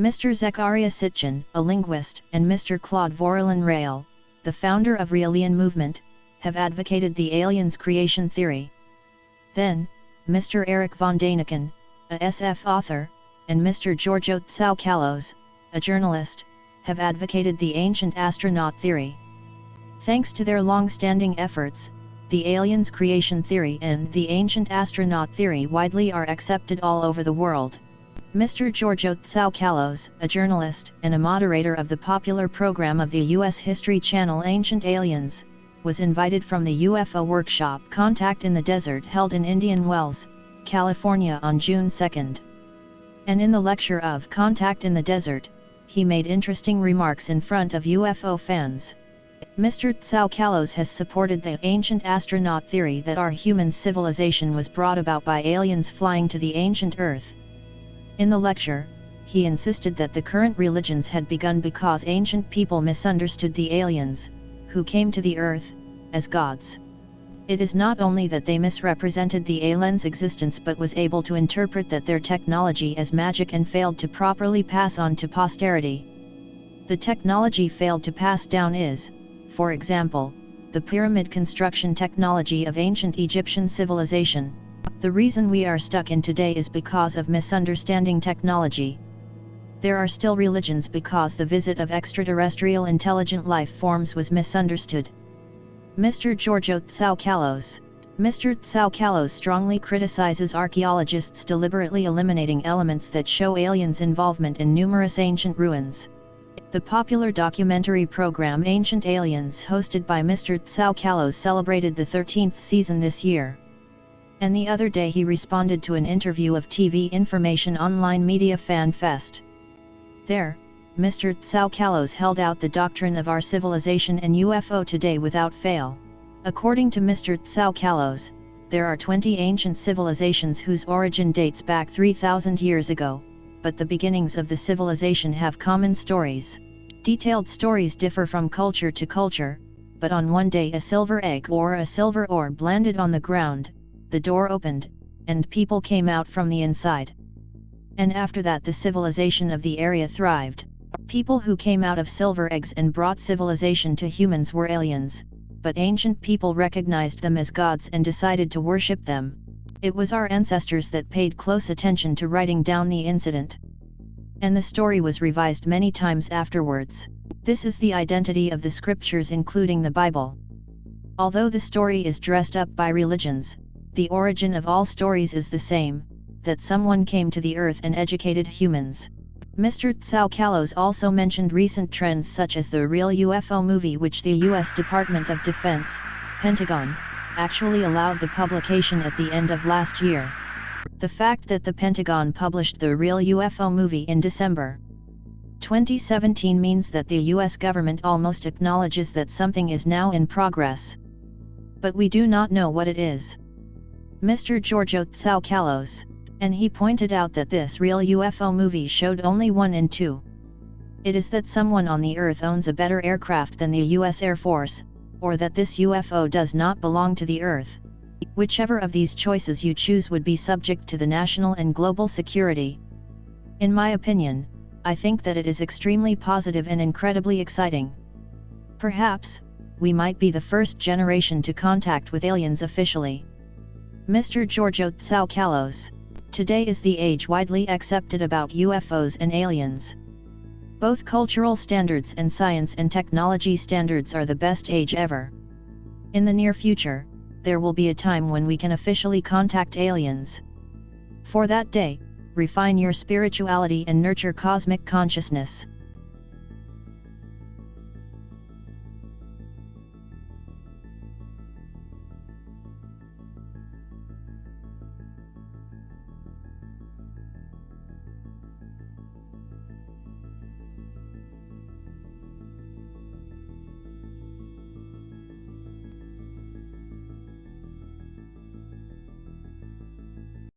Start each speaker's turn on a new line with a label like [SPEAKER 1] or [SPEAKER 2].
[SPEAKER 1] Mr. Zecharia Sitchin, a linguist, and Mr. Claude Vorilhon Rael, the founder of Raelian Movement, have advocated the aliens creation theory. Then, Mr. Erich von Daniken, a SF author, and Mr. Giorgio Tsoukalos, a journalist, have advocated the ancient astronaut theory. Thanks to their long-standing efforts, the aliens creation theory and the ancient astronaut theory widely are accepted all over the world. Mr. Giorgio Tsoukalos, a journalist and a moderator of the popular program of the U.S. History Channel Ancient Aliens, was invited from the UFO workshop Contact in the Desert held in Indian Wells, California on June 2. And in the lecture of Contact in the Desert, he made interesting remarks in front of UFO fans. Mr. Tsoukalos has supported the ancient astronaut theory that our human civilization was brought about by aliens flying to the ancient Earth. In the lecture, he insisted that the current religions had begun because ancient people misunderstood the aliens, who came to the Earth, as gods. It is not only that they misrepresented the aliens' existence but was able to interpret that their technology as magic and failed to properly pass on to posterity. The technology failed to pass down is, for example, the pyramid construction technology of ancient Egyptian civilization. The reason we are stuck in today is because of misunderstanding technology. There are still religions because the visit of extraterrestrial intelligent life forms was misunderstood. Mr. Giorgio Tsoukalos. Mr. Tsoukalos strongly criticizes archaeologists deliberately eliminating elements that show aliens' involvement in numerous ancient ruins. The popular documentary program Ancient Aliens hosted by Mr. Tsoukalos celebrated the 13th season this year. And the other day he responded to an interview of TV Information Online Media Fan Fest. There, Mr. Tsoukalos held out the doctrine of our civilization and UFO today without fail. According to Mr. Tsoukalos, there are 20 ancient civilizations whose origin dates back 3,000 years ago, but the beginnings of the civilization have common stories. Detailed stories differ from culture to culture, but on one day a silver egg or a silver orb landed on the ground, the door opened, and people came out from the inside. And after that the civilization of the area thrived. People who came out of silver eggs and brought civilization to humans were aliens, but ancient people recognized them as gods and decided to worship them. It was our ancestors that paid close attention to writing down the incident. And the story was revised many times afterwards. This is the identity of the scriptures including the Bible. Although the story is dressed up by religions, the origin of all stories is the same, that someone came to the earth and educated humans. Mr. Tsoukalos also mentioned recent trends such as the real UFO movie which the U.S. Department of Defense, Pentagon, actually allowed the publication at the end of last year. The fact that the Pentagon published the real UFO movie in December 2017 means that the U.S. government almost acknowledges that something is now in progress. But we do not know what it is. Mr. Giorgio Tsoukalos, and he pointed out that this real UFO movie showed only one in two. It is that someone on the Earth owns a better aircraft than the US Air Force, or that this UFO does not belong to the Earth. Whichever of these choices you choose would be subject to the national and global security. In my opinion, I think that it is extremely positive and incredibly exciting. Perhaps, we might be the first generation to contact with aliens officially. Mr. Giorgio Tsoukalos. Today is the age widely accepted about UFOs and aliens. Both cultural standards and science and technology standards are the best age ever. In the near future, there will be a time when we can officially contact aliens. For that day, refine your spirituality and nurture cosmic consciousness.